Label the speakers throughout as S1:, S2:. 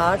S1: 8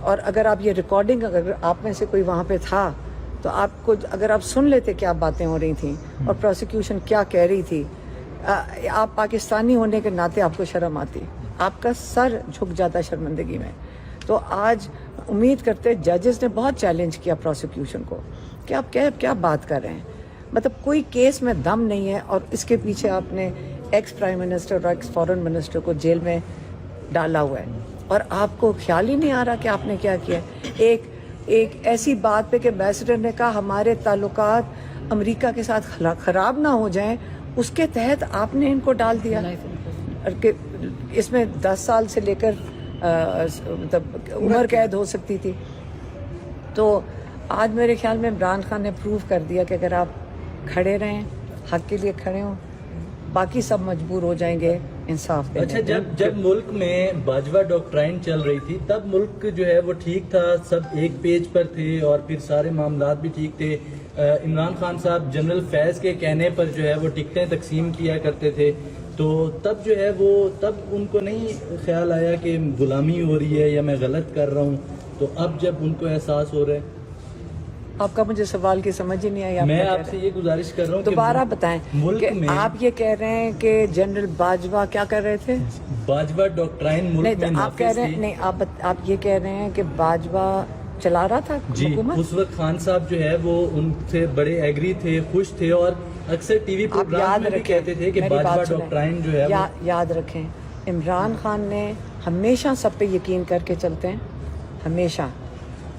S1: اور اگر آپ یہ ریکارڈنگ اگر آپ میں سے کوئی وہاں پہ تھا تو آپ کو اگر آپ سن لیتے کیا باتیں ہو رہی تھیں اور پروسیکیوشن کیا کہہ رہی تھی، آپ پاکستانی ہونے کے ناطے آپ کو شرم آتی، آپ کا سر جھک جاتا شرمندگی میں. تو آج امید کرتے ججز نے بہت چیلنج کیا پروسیکیوشن کو کہ آپ کیا بات کر رہے ہیں، مطلب کوئی کیس میں دم نہیں ہے اور اس کے پیچھے آپ نے ایکس پرائم منسٹر اور ایکس فارن منسٹر کو جیل میں ڈالا ہوا ہے اور آپ کو خیال ہی نہیں آ رہا کہ آپ نے کیا کیا. ایک ایسی بات پہ کہ ایمبیسڈر نے کہا ہمارے تعلقات امریکہ کے ساتھ خراب نہ ہو جائیں، اس کے تحت آپ نے ان کو ڈال دیا کہ اس میں 10 سال سے لے کر مطلب عمر قید ہو سکتی تھی. تو آج میرے خیال میں عمران خان نے پروو کر دیا کہ اگر آپ کھڑے رہیں، حق کے لیے کھڑے ہوں، باقی سب مجبور ہو جائیں گے انصاف دینے.
S2: اچھا، جب ملک میں باجوہ ڈاکٹرائن چل رہی تھی تب ملک جو ہے وہ ٹھیک تھا، سب ایک پیج پر تھے اور پھر سارے معاملات بھی ٹھیک تھے. عمران خان صاحب جنرل فیض کے کہنے پر جو ہے وہ ٹکٹیں تقسیم کیا کرتے تھے، تو تب جو ہے وہ تب ان کو نہیں خیال آیا کہ غلامی ہو رہی ہے یا میں غلط کر رہا ہوں؟ تو اب جب ان کو احساس ہو رہا ہے.
S1: آپ کا مجھے سوال کی سمجھ ہی نہیں آئی.
S2: میں آپ سے یہ گزارش کر رہا ہوں
S1: دوبارہ بتائیں کہ آپ یہ کہہ رہے ہیں کہ جنرل باجوہ کیا کر رہے تھے؟
S2: باجوہ ڈاکٹرائن ملک میں
S1: آپ کہہ رہے ہیں نہیں، آپ یہ کہہ رہے ہیں کہ باجوہ چلا رہا تھا حکومت؟
S2: اس وقت خان صاحب جو ہے وہ ان سے بڑے ایگری تھے، خوش تھے اور اکثر ٹی وی پروگرام میں بھی کہتے تھے کہ باجوہ ڈاکٹرائن جو ہے
S1: یاد رکھیں عمران خان نے ہمیشہ سب پہ یقین کر کے چلتے ہیں، ہمیشہ.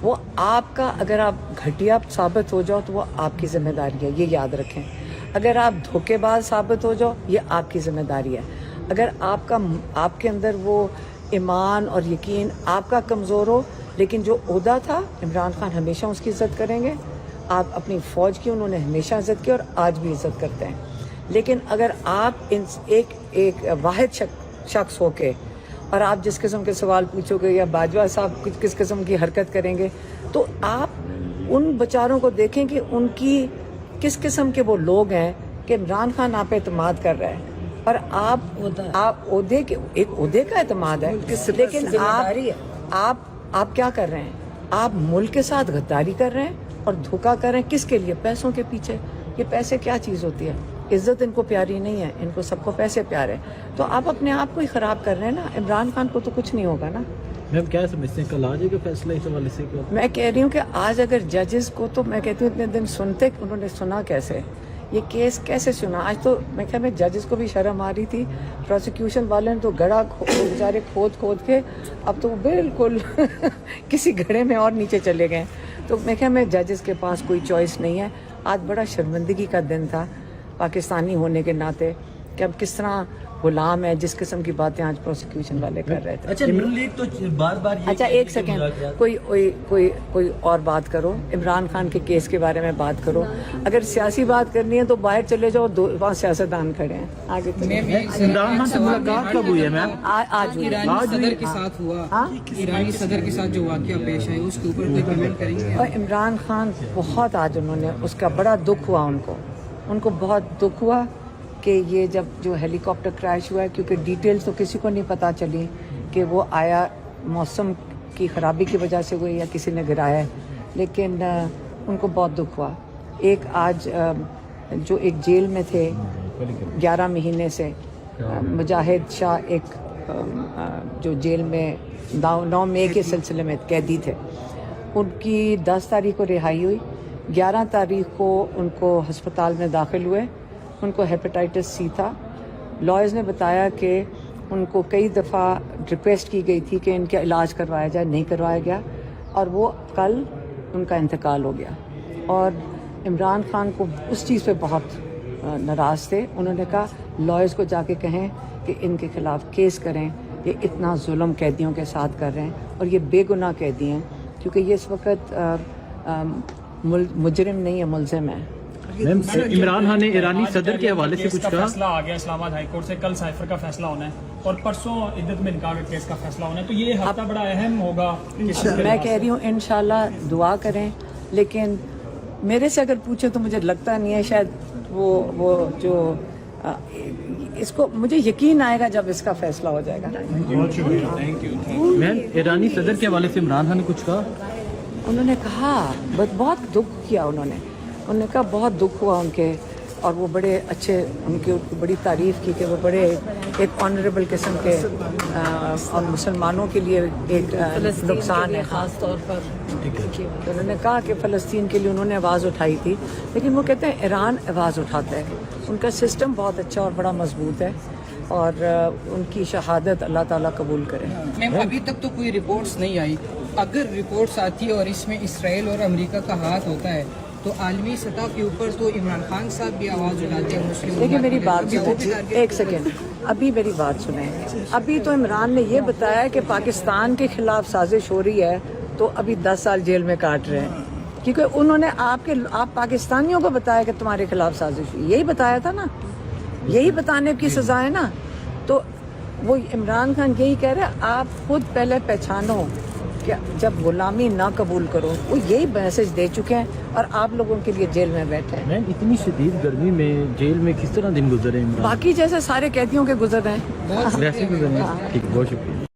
S1: وہ آپ کا اگر آپ گھٹیا ثابت ہو جاؤ تو وہ آپ کی ذمہ داری ہے، یہ یاد رکھیں. اگر آپ دھوکے باز ثابت ہو جاؤ یہ آپ کی ذمہ داری ہے. اگر آپ کے اندر وہ ایمان اور یقین آپ کا کمزور ہو، لیکن جو عہدہ تھا عمران خان ہمیشہ اس کی عزت کریں گے. آپ اپنی فوج کی انہوں نے ہمیشہ عزت کی اور آج بھی عزت کرتے ہیں. لیکن اگر آپ ایک واحد شخص ہو کے اور آپ جس قسم کے سوال پوچھو گے یا باجوہ صاحب کس قسم کی حرکت کریں گے تو آپ ان بیچاروں کو دیکھیں کہ ان کی کس قسم کے وہ لوگ ہیں کہ عمران خان آپ پہ اعتماد کر رہا ہے اور آپ عہدے کا اعتماد ہے، لیکن آپ کیا کر رہے ہیں؟ آپ ملک کے ساتھ غداری کر رہے ہیں اور دھوکہ کر رہے ہیں. کس کے لیے؟ پیسوں کے پیچھے. یہ پیسے کیا چیز ہوتی ہے؟ عزت ان کو پیاری نہیں ہے، ان کو سب کو پیسے پیارے. تو آپ اپنے آپ کو ہی خراب کر رہے ہیں نا. عمران خان کو تو کچھ نہیں ہوگا نا.
S3: میم کیا سمجھتے ہیں کل آج کا فیصلہ اس حوالے سے؟
S1: میں کہہ رہی ہوں کہ آج اگر ججز کو، تو میں کہتی ہوں اتنے دن سنتے انہوں نے سنا کیسے، یہ کیس کیسے سنا؟ آج تو میں خیال میں ججز کو بھی شرم آ رہی تھی. پروسیکیوشن والے نے تو گڑھا بیچارے کھود کے اب تو بالکل کسی گڑھے میں اور نیچے چلے گئے. تو میں خیال میں ججز کے پاس کوئی چوائس نہیں ہے. آج بڑا شرمندگی کا دن تھا پاکستانی ہونے کے ناطے کہ اب کس طرح غلام ہے، جس قسم کی باتیں آج پروسیکیوشن والے کر رہے تھے.
S2: اچھا، نون لیگ تو بار بار
S1: اچھا ایک سیکنڈ، کوئی اور بات کرو، عمران خان کے کیس کے بارے میں بات کرو. اگر سیاسی بات کرنی ہے تو باہر چلے جاؤ، وہاں سیاستدان کھڑے ہیں. آگے
S3: عمران خان سے ملاقات کب ہوئی ہے میم؟
S1: آج ہوئی.
S4: ایرانی صدر کے ساتھ ہوا، ایرانی صدر کے ساتھ جو واقعہ پیش آئے اس کے اوپر کوئی کمنٹ کریں گے؟
S1: اور عمران خان بہت آج انہوں نے اس کا بڑا دکھ ہوا، ان کو بہت دکھ ہوا کہ یہ جب جو ہیلی کاپٹر کریش ہوا ہے، کیونکہ ڈیٹیلز تو کسی کو نہیں پتہ چلی کہ وہ آیا موسم کی خرابی کی وجہ سے ہوئی یا کسی نے گرایا ہے، لیکن ان کو بہت دکھ ہوا. ایک آج جو ایک جیل میں تھے 11 مہینے سے، مجاہد شاہ ایک جو جیل میں 9 مئی کے سلسلے میں قیدی تھے، ان کی 10 تاریخ کو رہائی ہوئی. 11 تاریخ کو ان کو ہسپتال میں داخل ہوئے. ان کو ہیپیٹائٹس سی تھا. لائرز نے بتایا کہ ان کو کئی دفعہ ریکویسٹ کی گئی تھی کہ ان کا علاج کروایا جائے، نہیں کروایا گیا اور وہ کل ان کا انتقال ہو گیا. اور عمران خان کو اس چیز پہ بہت ناراض تھے. انہوں نے کہا لائرز کو جا کے کہیں کہ ان کے خلاف کیس کریں، یہ اتنا ظلم قیدیوں کے ساتھ کر رہے ہیں اور یہ بے گناہ قیدی ہیں، کیونکہ یہ اس وقت مجرم نہیں ہے، ملزم ہے.
S3: عمران خان نے ایرانی صدر کے حوالے سے کچھ کہا؟
S5: فیصلہ آ گیا اسلام آباد ہائی کورٹ سے، کل سائفر کا فیصلہ ہونا ہے اور پرسوں عدت میں انکار کیس کا فیصلہ ہونا ہے، تو یہ ہفتہ بڑا اہم ہوگا.
S1: میں کہہ رہی ہوں انشاءاللہ دعا کریں، لیکن میرے سے اگر پوچھیں تو مجھے لگتا نہیں ہے، شاید وہ جو اس کو مجھے یقین آئے گا جب اس کا فیصلہ ہو جائے گا.
S3: میم ایرانی صدر کے حوالے سے عمران خان نے کچھ کہا؟
S1: انہوں نے کہا بہت دکھ کیا، انہوں نے کہا بہت دکھ ہوا ان کے، اور وہ بڑے اچھے، ان کی بڑی تعریف کی کہ وہ بڑے ایک آنریبل قسم کے اور مسلمانوں کے لیے ایک نقصان ہے خاص طور پر. تو انہوں نے کہا کہ فلسطین کے لیے انہوں نے آواز اٹھائی تھی، لیکن وہ کہتے ہیں ایران آواز اٹھاتا ہے، ان کا سسٹم بہت اچھا اور بڑا مضبوط ہے، اور ان کی شہادت اللہ تعالیٰ قبول کرے.
S4: میم ابھی تک تو کوئی رپورٹس نہیں آئی، اگر رپورٹس آتی ہے اور اس میں اسرائیل اور امریکہ کا ہاتھ ہوتا ہے تو عالمی سطح کے اوپر تو عمران خان صاحب بھی آواز اٹھاتے ہیں مسلم.
S1: دیکھیے میری بات سنیں ایک سیکنڈ، ابھی میری بات سنیں. ابھی تو عمران نے یہ بتایا کہ پاکستان کے خلاف سازش ہو رہی ہے، تو ابھی 10 سال جیل میں کاٹ رہے ہیں، کیونکہ انہوں نے آپ پاکستانیوں کو بتایا کہ تمہارے خلاف سازش ہوئی، یہی بتایا تھا نا، یہی بتانے کی سزا ہے نا. تو وہ عمران خان یہی کہہ رہے ہیں آپ خود پہلے پہچانو کہ جب غلامی نہ قبول کرو، وہ یہی میسج دے چکے ہیں، اور آپ لوگوں کے لیے جیل میں بیٹھے ہیں.
S3: میم اتنی شدید گرمی میں جیل میں کس طرح دن گزرے عمران؟
S1: باقی جیسے سارے قیدیوں کے گزر رہے ہیں.
S3: ویسے گزرے ہیں. ٹھیک، بہت شکریہ.